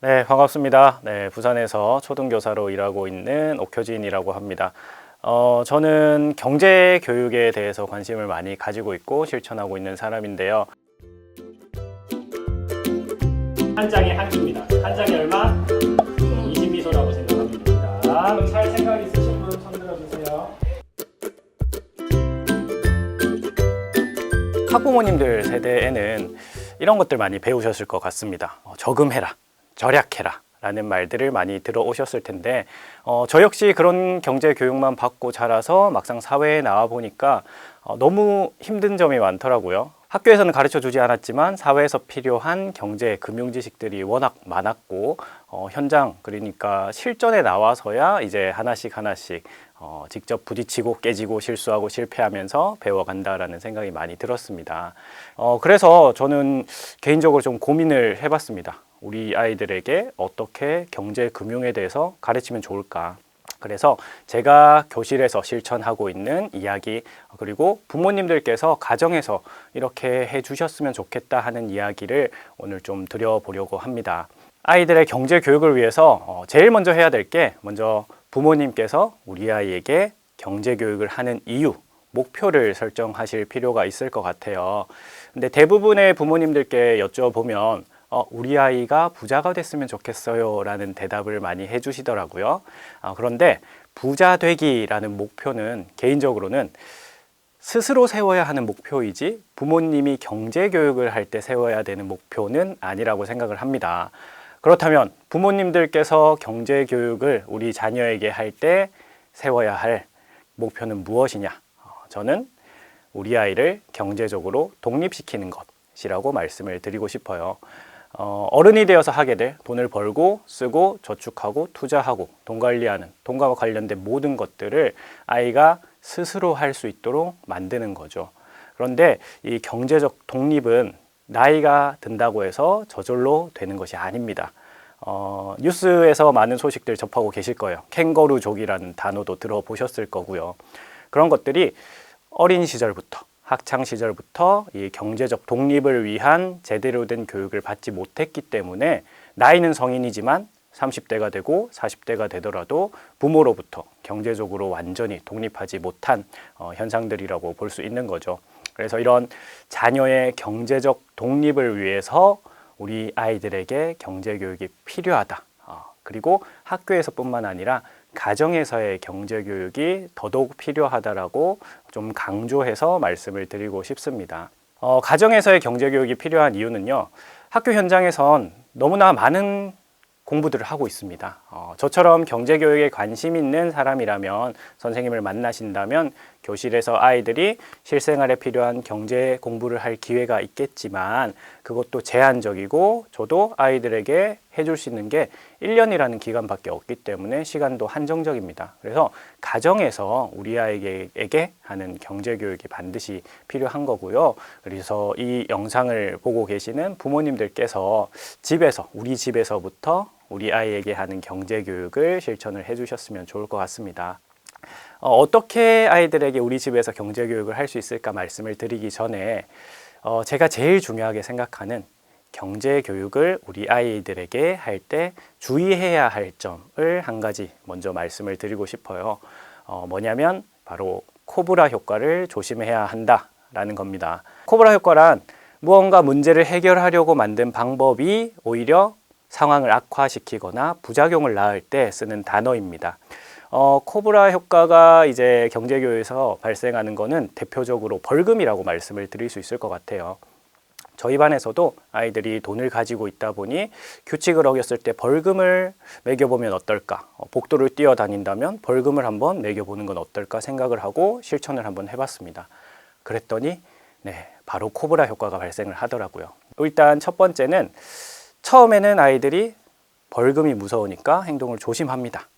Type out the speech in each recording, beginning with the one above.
네, 반갑습니다. 네, 부산에서 초등교사로 일하고 있는 옥효진이라고 합니다. 저는 경제 교육에 대해서 관심을 많이 가지고 있고 실천하고 있는 사람인데요. 한 장에 한 끼입니다. 한 장에 얼마? 20미소라고 생각하면 됩니다. 그럼 살 생각 있으신 분 손 들어주세요. 학부모님들 세대에는 이런 것들 많이 배우셨을 것 같습니다. 저금해라, 절약해라 라는 말들을 많이 들어오셨을 텐데 저 역시 그런 경제 교육만 받고 자라서 막상 사회에 나와 보니까 너무 힘든 점이 많더라고요. 학교에서는 가르쳐 주지 않았지만 사회에서 필요한 경제, 금융 지식들이 워낙 많았고 현장, 그러니까 실전에 나와서야 이제 하나씩 직접 부딪히고 깨지고 실수하고 실패하면서 배워간다라는 생각이 많이 들었습니다. 그래서 저는 개인적으로 좀 고민을 해봤습니다. 우리 아이들에게 어떻게 경제, 금융에 대해서 가르치면 좋을까? 그래서 제가 교실에서 실천하고 있는 이야기, 그리고 부모님들께서 가정에서 이렇게 해주셨으면 좋겠다 하는 이야기를 오늘 좀 드려보려고 합니다. 아이들의 경제 교육을 위해서 제일 먼저 해야 될 게, 먼저 부모님께서 우리 아이에게 경제 교육을 하는 이유, 목표를 설정하실 필요가 있을 것 같아요. 근데 대부분의 부모님들께 여쭤보면 우리 아이가 부자가 됐으면 좋겠어요 라는 대답을 많이 해주시더라고요. 그런데 부자 되기라는 목표는 개인적으로는 스스로 세워야 하는 목표이지 부모님이 경제 교육을 할 때 세워야 되는 목표는 아니라고 생각을 합니다. 그렇다면 부모님들께서 경제 교육을 우리 자녀에게 할 때 세워야 할 목표는 무엇이냐? 저는 우리 아이를 경제적으로 독립시키는 것이라고 말씀을 드리고 싶어요. 어른이 되어서 하게 될 돈을 벌고 쓰고 저축하고 투자하고 돈 관리하는, 돈과 관련된 모든 것들을 아이가 스스로 할 수 있도록 만드는 거죠. 그런데 이 경제적 독립은 나이가 든다고 해서 저절로 되는 것이 아닙니다. 뉴스에서 많은 소식들 접하고 계실 거예요. 캥거루족이라는 단어도 들어보셨을 거고요. 그런 것들이 어린 시절부터, 학창 시절부터 이 경제적 독립을 위한 제대로 된 교육을 받지 못했기 때문에 나이는 성인이지만 30대가 되고 40대가 되더라도 부모로부터 경제적으로 완전히 독립하지 못한 현상들이라고 볼 수 있는 거죠. 그래서 이런 자녀의 경제적 독립을 위해서 우리 아이들에게 경제 교육이 필요하다. 그리고 학교에서뿐만 아니라 가정에서의 경제 교육이 더더욱 필요하다라고 좀 강조해서 말씀을 드리고 싶습니다. 가정에서의 경제 교육이 필요한 이유는요, 학교 현장에선 너무나 많은 공부들을 하고 있습니다. 저처럼 경제 교육에 관심 있는 사람이라면, 선생님을 만나신다면 교실에서 아이들이 실생활에 필요한 경제 공부를 할 기회가 있겠지만 그것도 제한적이고 저도 아이들에게 해줄 수 있는 게 1년이라는 기간밖에 없기 때문에 시간도 한정적입니다. 그래서 가정에서 우리 아이에게 하는 경제 교육이 반드시 필요한 거고요. 그래서 이 영상을 보고 계시는 부모님들께서 우리 집에서부터 우리 아이에게 하는 경제 교육을 실천을 해주셨으면 좋을 것 같습니다. 어떻게 아이들에게 우리 집에서 경제 교육을 할 수 있을까 말씀을 드리기 전에 제가 제일 중요하게 생각하는 경제 교육을 우리 아이들에게 할 때 주의해야 할 점을 한 가지 먼저 말씀을 드리고 싶어요. 뭐냐면 바로 코브라 효과를 조심해야 한다라는 겁니다. 코브라 효과란 무언가 문제를 해결하려고 만든 방법이 오히려 상황을 악화시키거나 부작용을 낳을 때 쓰는 단어입니다. 코브라 효과가 이제 경제교육에서 발생하는 거는 대표적으로 벌금이라고 말씀을 드릴 수 있을 것 같아요. 저희 반에서도 아이들이 돈을 가지고 있다 보니 규칙을 어겼을 때 벌금을 매겨보면 어떨까, 복도를 뛰어다닌다면 벌금을 한번 매겨보는 건 어떨까 생각을 하고 실천을 한번 해봤습니다. 그랬더니 바로 코브라 효과가 발생을 하더라고요. 일단 첫 번째는 처음에는 아이들이 벌금이 무서우니까 행동을 조심합니다.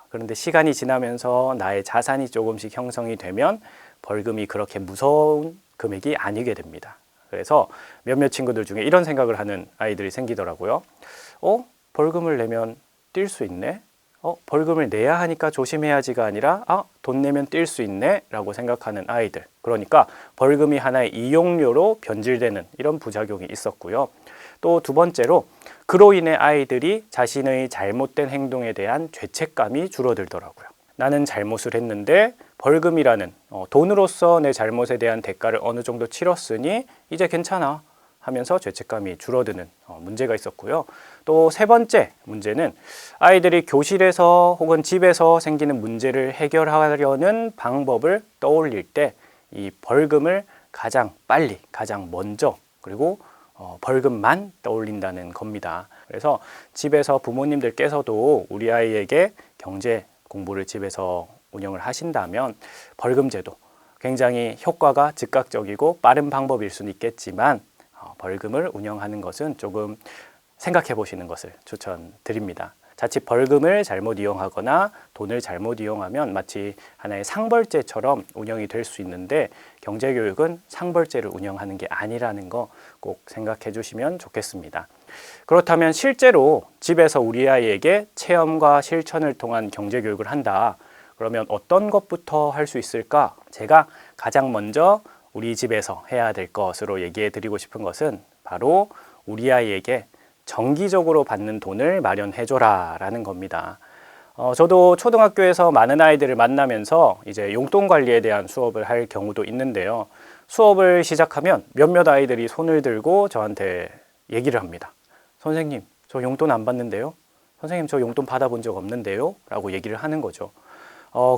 그런데 시간이 지나면서 나의 자산이 조금씩 형성이 되면 벌금이 그렇게 무서운 금액이 아니게 됩니다. 그래서 몇몇 친구들 중에 이런 생각을 하는 아이들이 생기더라고요. 벌금을 내면 뛸 수 있네? 벌금을 내야 하니까 조심해야지가 아니라 돈 내면 뛸 수 있네 라고 생각하는 아이들, 그러니까 벌금이 하나의 이용료로 변질되는 이런 부작용이 있었고요. 또 두 번째로 그로 인해 아이들이 자신의 잘못된 행동에 대한 죄책감이 줄어들더라고요. 나는 잘못을 했는데 벌금이라는 돈으로서 내 잘못에 대한 대가를 어느 정도 치렀으니 이제 괜찮아 하면서 죄책감이 줄어드는 문제가 있었고요. 또 세 번째 문제는 아이들이 교실에서 혹은 집에서 생기는 문제를 해결하려는 방법을 떠올릴 때 이 벌금을 가장 빨리, 가장 먼저, 그리고 벌금만 떠올린다는 겁니다. 그래서 집에서 부모님들께서도 우리 아이에게 경제 공부를 집에서 운영을 하신다면 벌금제도 굉장히 효과가 즉각적이고 빠른 방법일 수는 있겠지만 벌금을 운영하는 것은 조금 생각해 보시는 것을 추천드립니다. 자칫 벌금을 잘못 이용하거나 돈을 잘못 이용하면 마치 하나의 상벌제처럼 운영이 될 수 있는데 경제교육은 상벌제를 운영하는 게 아니라는 거 꼭 생각해 주시면 좋겠습니다. 그렇다면 실제로 집에서 우리 아이에게 체험과 실천을 통한 경제교육을 한다. 그러면 어떤 것부터 할 수 있을까? 제가 가장 먼저 우리 집에서 해야 될 것으로 얘기해 드리고 싶은 것은 바로 우리 아이에게 정기적으로 받는 돈을 마련해줘라 라는 겁니다. 저도 초등학교에서 많은 아이들을 만나면서 이제 용돈 관리에 대한 수업을 할 경우도 있는데요. 수업을 시작하면 몇몇 아이들이 손을 들고 저한테 얘기를 합니다. 선생님, 저 용돈 안 받는데요? 선생님, 저 용돈 받아본 적 없는데요? 라고 얘기를 하는 거죠.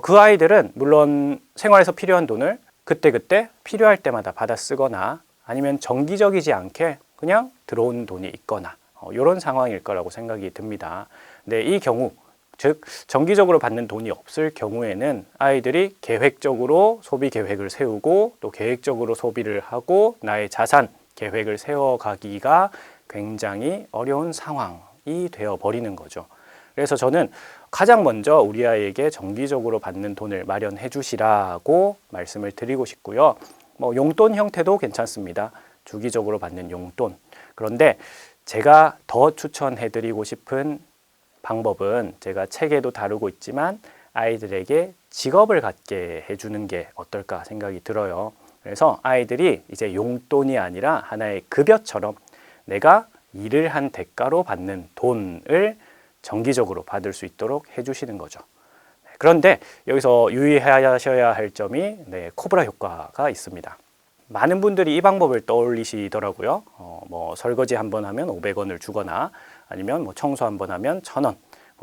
그 아이들은 물론 생활에서 필요한 돈을 그때그때 필요할 때마다 받아 쓰거나 아니면 정기적이지 않게 그냥 들어오는 돈이 있거나 이런 상황일 거라고 생각이 듭니다. 근데 이 경우, 즉 정기적으로 받는 돈이 없을 경우에는 아이들이 계획적으로 소비 계획을 세우고 또 계획적으로 소비를 하고 나의 자산 계획을 세워가기가 굉장히 어려운 상황이 되어버리는 거죠. 그래서 저는 가장 먼저 우리 아이에게 정기적으로 받는 돈을 마련해 주시라고 말씀을 드리고 싶고요. 용돈 형태도 괜찮습니다. 주기적으로 받는 용돈. 그런데 제가 더 추천해 드리고 싶은 방법은 제가 책에도 다루고 있지만 아이들에게 직업을 갖게 해주는 게 어떨까 생각이 들어요. 그래서 아이들이 이제 용돈이 아니라 하나의 급여처럼 내가 일을 한 대가로 받는 돈을 정기적으로 받을 수 있도록 해주시는 거죠. 그런데 여기서 유의하셔야 할 점이 코브라 효과가 있습니다. 많은 분들이 이 방법을 떠올리시더라고요. 설거지 한 번 하면 500원을 주거나 아니면 청소 한 번 하면 1,000원,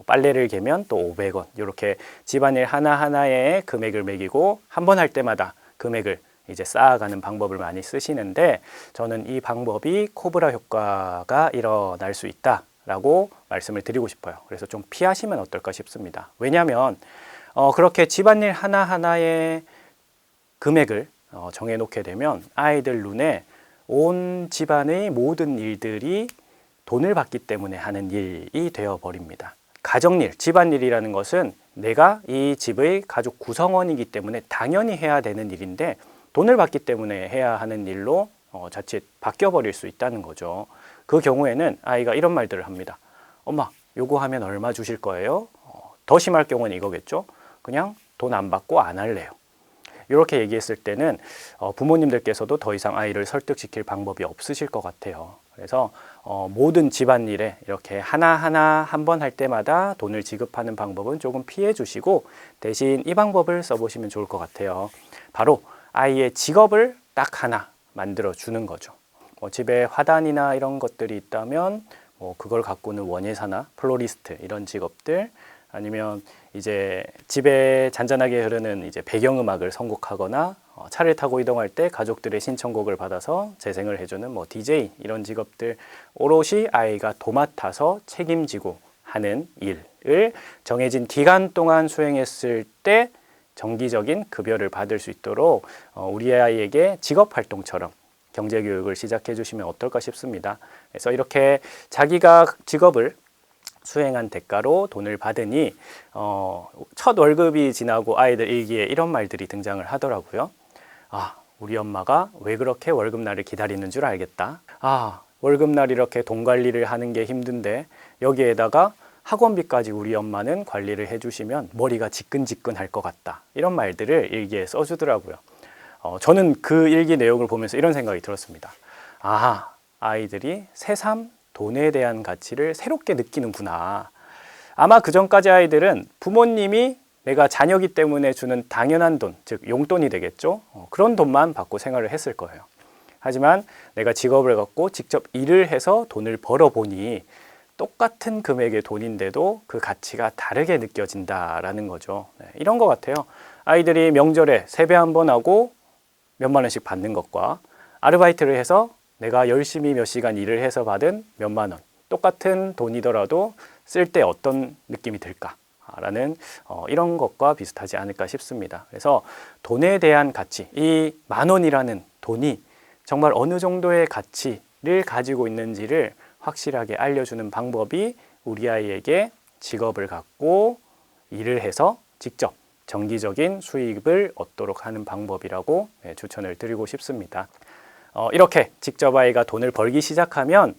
빨래를 개면 또 500원 이렇게 집안일 하나하나에 금액을 매기고 한 번 할 때마다 금액을 이제 쌓아가는 방법을 많이 쓰시는데 저는 이 방법이 코브라 효과가 일어날 수 있다라고 말씀을 드리고 싶어요. 그래서 좀 피하시면 어떨까 싶습니다. 왜냐하면 그렇게 집안일 하나하나의 금액을 정해놓게 되면 아이들 눈에 온 집안의 모든 일들이 돈을 받기 때문에 하는 일이 되어버립니다. 가정일, 집안일이라는 것은 내가 이 집의 가족 구성원이기 때문에 당연히 해야 되는 일인데 돈을 받기 때문에 해야 하는 일로 자칫 바뀌어버릴 수 있다는 거죠. 그 경우에는 아이가 이런 말들을 합니다. 엄마, 요거 하면 얼마 주실 거예요? 더 심할 경우는 이거겠죠. 그냥 돈 안 받고 안 할래요. 이렇게 얘기했을 때는 부모님들께서도 더 이상 아이를 설득시킬 방법이 없으실 것 같아요. 그래서 모든 집안일에 이렇게 하나하나 한 번 할 때마다 돈을 지급하는 방법은 조금 피해 주시고 대신 이 방법을 써보시면 좋을 것 같아요. 바로 아이의 직업을 딱 하나 만들어 주는 거죠. 집에 화단이나 이런 것들이 있다면 그걸 가꾸는 원예사나 플로리스트 이런 직업들 아니면 이제 집에 잔잔하게 흐르는 이제 배경음악을 선곡하거나 차를 타고 이동할 때 가족들의 신청곡을 받아서 재생을 해주는 DJ 이런 직업들 오롯이 아이가 도맡아서 책임지고 하는 일을 정해진 기간 동안 수행했을 때 정기적인 급여를 받을 수 있도록 우리 아이에게 직업 활동처럼 경제교육을 시작해 주시면 어떨까 싶습니다. 그래서 이렇게 자기가 직업을 수행한 대가로 돈을 받으니 첫 월급이 지나고 아이들 일기에 이런 말들이 등장을 하더라고요. 우리 엄마가 왜 그렇게 월급날을 기다리는 줄 알겠다. 월급날 이렇게 돈 관리를 하는 게 힘든데 여기에다가 학원비까지 우리 엄마는 관리를 해주시면 머리가 지끈지끈할 것 같다. 이런 말들을 일기에 써주더라고요. 저는 그 일기 내용을 보면서 이런 생각이 들었습니다. 아이들이 새삼 돈에 대한 가치를 새롭게 느끼는구나. 아마 그전까지 아이들은 부모님이 내가 자녀기 때문에 주는 당연한 돈, 즉 용돈이 되겠죠. 그런 돈만 받고 생활을 했을 거예요. 하지만 내가 직업을 갖고 직접 일을 해서 돈을 벌어보니 똑같은 금액의 돈인데도 그 가치가 다르게 느껴진다라는 거죠. 네, 이런 것 같아요. 아이들이 명절에 세배 한 번 하고 몇만 원씩 받는 것과 아르바이트를 해서 내가 열심히 몇 시간 일을 해서 받은 몇만 원, 똑같은 돈이더라도 쓸 때 어떤 느낌이 들까라는 이런 것과 비슷하지 않을까 싶습니다. 그래서 돈에 대한 가치, 이 만 원이라는 돈이 정말 어느 정도의 가치를 가지고 있는지를 확실하게 알려주는 방법이 우리 아이에게 직업을 갖고 일을 해서 직접 정기적인 수익을 얻도록 하는 방법이라고 추천을 드리고 싶습니다. 이렇게 직접 아이가 돈을 벌기 시작하면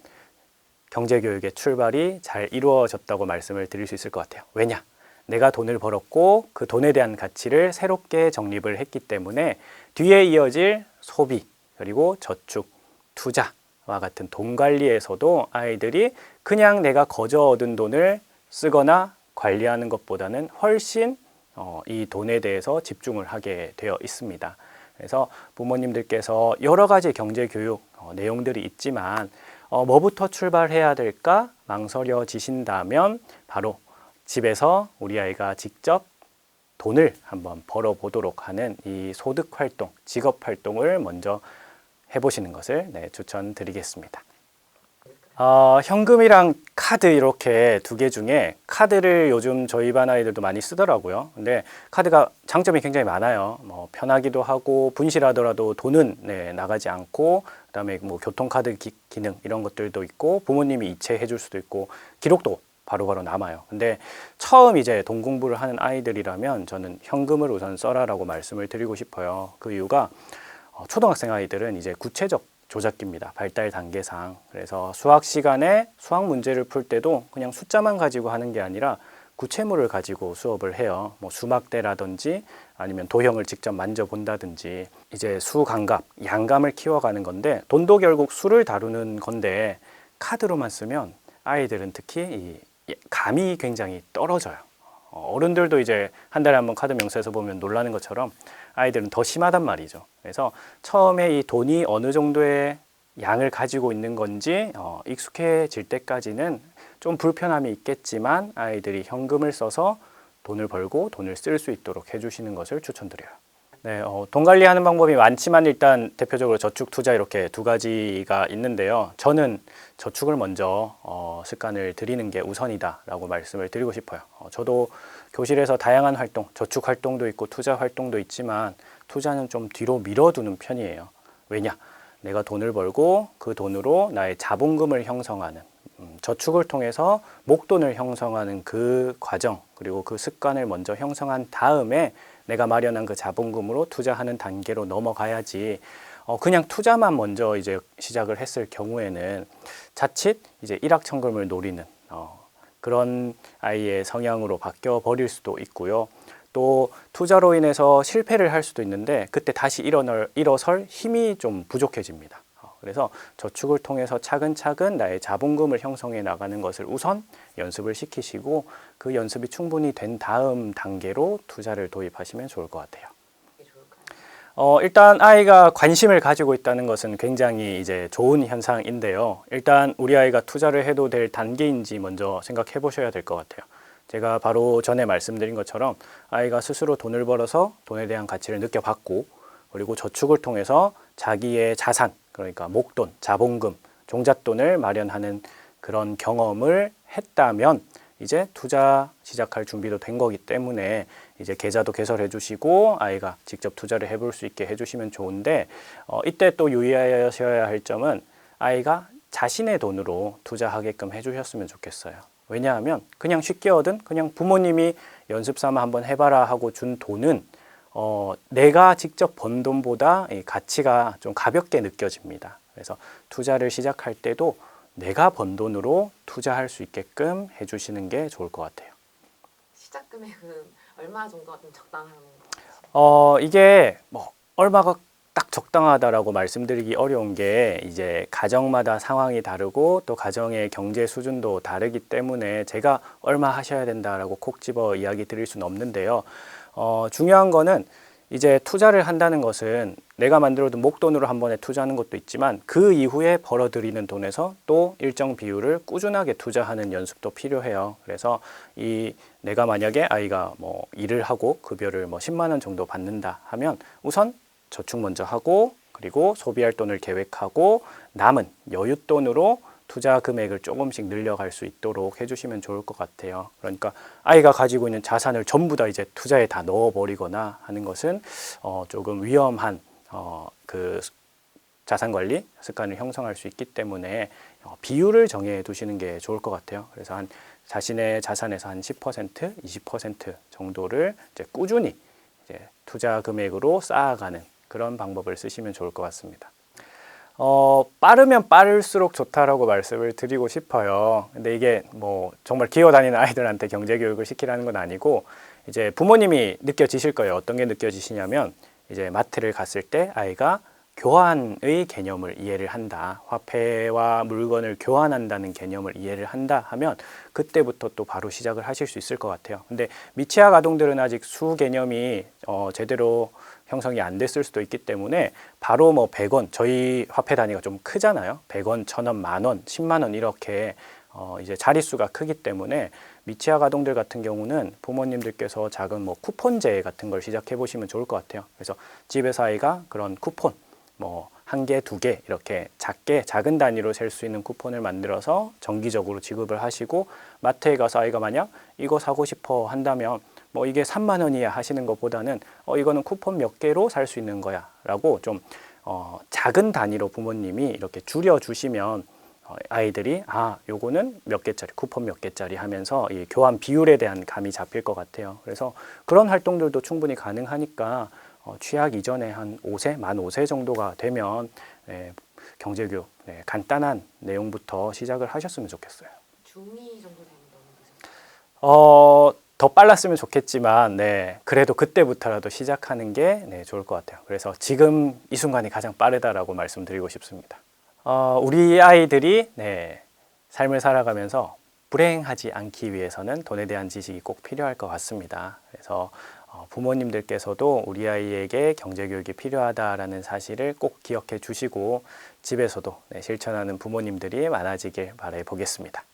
경제교육의 출발이 잘 이루어졌다고 말씀을 드릴 수 있을 것 같아요. 왜냐? 내가 돈을 벌었고 그 돈에 대한 가치를 새롭게 정립을 했기 때문에 뒤에 이어질 소비, 그리고 저축, 투자와 같은 돈 관리에서도 아이들이 그냥 내가 거저 얻은 돈을 쓰거나 관리하는 것보다는 훨씬 이 돈에 대해서 집중을 하게 되어 있습니다. 그래서 부모님들께서 여러 가지 경제교육 내용들이 있지만 뭐부터 출발해야 될까 망설여지신다면 바로 집에서 우리 아이가 직접 돈을 한번 벌어보도록 하는 이 소득활동, 직업활동을 먼저 해보시는 것을 추천드리겠습니다. 현금이랑 카드 이렇게 두 개 중에 카드를 요즘 저희 반 아이들도 많이 쓰더라고요. 근데 카드가 장점이 굉장히 많아요. 편하기도 하고 분실하더라도 돈은 나가지 않고 그다음에 교통카드 기능 이런 것들도 있고 부모님이 이체해 줄 수도 있고 기록도 바로바로 남아요. 근데 처음 이제 돈 공부를 하는 아이들이라면 저는 현금을 우선 써라라고 말씀을 드리고 싶어요. 그 이유가 초등학생 아이들은 이제 구체적 조작기입니다. 발달 단계상. 그래서 수학 시간에 수학 문제를 풀 때도 그냥 숫자만 가지고 하는 게 아니라 구체물을 가지고 수업을 해요. 수막대라든지 아니면 도형을 직접 만져본다든지 이제 수감각, 양감을 키워가는 건데 돈도 결국 수를 다루는 건데 카드로만 쓰면 아이들은 특히 이 감이 굉장히 떨어져요. 어른들도 이제 한 달에 한 번 카드 명세서 보면 놀라는 것처럼 아이들은 더 심하단 말이죠. 그래서 처음에 이 돈이 어느 정도의 양을 가지고 있는 건지 익숙해질 때까지는 좀 불편함이 있겠지만 아이들이 현금을 써서 돈을 벌고 돈을 쓸 수 있도록 해주시는 것을 추천드려요. 네, 돈 관리하는 방법이 많지만 일단 대표적으로 저축, 투자 이렇게 두 가지가 있는데요. 저는 저축을 먼저 습관을 들이는 게 우선이다라고 말씀을 드리고 싶어요. 저도 교실에서 다양한 활동, 저축 활동도 있고 투자 활동도 있지만 투자는 좀 뒤로 밀어두는 편이에요. 왜냐? 내가 돈을 벌고 그 돈으로 나의 자본금을 형성하는 저축을 통해서 목돈을 형성하는 그 과정 그리고 그 습관을 먼저 형성한 다음에 내가 마련한 그 자본금으로 투자하는 단계로 넘어가야지 그냥 투자만 먼저 이제 시작을 했을 경우에는 자칫 이제 일확천금을 노리는 그런 아이의 성향으로 바뀌어 버릴 수도 있고요. 또 투자로 인해서 실패를 할 수도 있는데 그때 다시 일어설 힘이 좀 부족해집니다. 그래서 저축을 통해서 차근차근 나의 자본금을 형성해 나가는 것을 우선 연습을 시키시고 그 연습이 충분히 된 다음 단계로 투자를 도입하시면 좋을 것 같아요. 일단 아이가 관심을 가지고 있다는 것은 굉장히 이제 좋은 현상인데요. 일단 우리 아이가 투자를 해도 될 단계인지 먼저 생각해 보셔야 될 것 같아요. 제가 바로 전에 말씀드린 것처럼 아이가 스스로 돈을 벌어서 돈에 대한 가치를 느껴봤고 그리고 저축을 통해서 자기의 자산, 그러니까 목돈, 자본금, 종잣돈을 마련하는 그런 경험을 했다면 이제 투자 시작할 준비도 된 거기 때문에 이제 계좌도 개설해 주시고 아이가 직접 투자를 해볼 수 있게 해주시면 좋은데 이때 또 유의하셔야 할 점은 아이가 자신의 돈으로 투자하게끔 해주셨으면 좋겠어요. 왜냐하면 그냥 쉽게 얻은 그냥 부모님이 연습 삼아 한번 해봐라 하고 준 돈은 내가 직접 번 돈보다 이 가치가 좀 가볍게 느껴집니다. 그래서 투자를 시작할 때도 내가 번 돈으로 투자할 수 있게끔 해주시는 게 좋을 것 같아요. 시작 금액은 얼마 정도가 좀 적당한 건지? 이게 얼마가 딱 적당하다라고 말씀드리기 어려운 게 이제 가정마다 상황이 다르고 또 가정의 경제 수준도 다르기 때문에 제가 얼마 하셔야 된다라고 콕 집어 이야기 드릴 수는 없는데요. 중요한 거는 이제 투자를 한다는 것은 내가 만들어둔 목돈으로 한 번에 투자하는 것도 있지만 그 이후에 벌어들이는 돈에서 또 일정 비율을 꾸준하게 투자하는 연습도 필요해요. 그래서 내가 만약에 아이가 뭐 일을 하고 급여를 뭐 10만 원 정도 받는다 하면 우선 저축 먼저 하고 그리고 소비할 돈을 계획하고 남은 여윳돈으로 투자 금액을 조금씩 늘려갈 수 있도록 해주시면 좋을 것 같아요. 그러니까 아이가 가지고 있는 자산을 전부 다 이제 투자에 다 넣어버리거나 하는 것은 조금 위험한 그 자산 관리 습관을 형성할 수 있기 때문에 비율을 정해 두시는 게 좋을 것 같아요. 그래서 한 자신의 자산에서 한 10%, 20% 정도를 이제 꾸준히 이제 투자 금액으로 쌓아가는 그런 방법을 쓰시면 좋을 것 같습니다. 빠르면 빠를수록 좋다라고 말씀을 드리고 싶어요. 근데 이게 뭐 정말 기어다니는 아이들한테 경제교육을 시키라는 건 아니고 이제 부모님이 느껴지실 거예요. 어떤 게 느껴지시냐면 이제 마트를 갔을 때 아이가 교환의 개념을 이해를 한다. 화폐와 물건을 교환한다는 개념을 이해를 한다 하면 그때부터 또 바로 시작을 하실 수 있을 것 같아요. 근데 미취학 아동들은 아직 수 개념이 제대로 형성이 안 됐을 수도 있기 때문에 바로 뭐 100원, 저희 화폐 단위가 좀 크잖아요. 100원, 1000원, 만원, 10만 원 이렇게 이제 자릿수가 크기 때문에 미취학 아동들 같은 경우는 부모님들께서 작은 뭐 쿠폰제 같은 걸 시작해 보시면 좋을 것 같아요. 그래서 집에서 아이가 그런 쿠폰 뭐 1개, 2개 이렇게 작은 단위로 셀 수 있는 쿠폰을 만들어서 정기적으로 지급을 하시고 마트에 가서 아이가 만약 이거 사고 싶어 한다면 뭐 이게 3만 원이야 하시는 것보다는 이거는 쿠폰 몇 개로 살 수 있는 거야 라고 좀 작은 단위로 부모님이 이렇게 줄여 주시면 아이들이 요거는 몇 개짜리 쿠폰 몇 개짜리 하면서 이 교환 비율에 대한 감이 잡힐 것 같아요. 그래서 그런 활동들도 충분히 가능하니까 취학 이전에 한 5세, 만 5세 정도가 되면 경제교육 간단한 내용부터 시작을 하셨으면 좋겠어요. 중2 정도 되면 너무 늦었죠? 더 빨랐으면 좋겠지만 그래도 그때부터라도 시작하는 게 좋을 것 같아요. 그래서 지금 이 순간이 가장 빠르다라고 말씀드리고 싶습니다. 우리 아이들이 삶을 살아가면서 불행하지 않기 위해서는 돈에 대한 지식이 꼭 필요할 것 같습니다. 그래서 부모님들께서도 우리 아이에게 경제교육이 필요하다라는 사실을 꼭 기억해 주시고 집에서도 실천하는 부모님들이 많아지길 바라보겠습니다.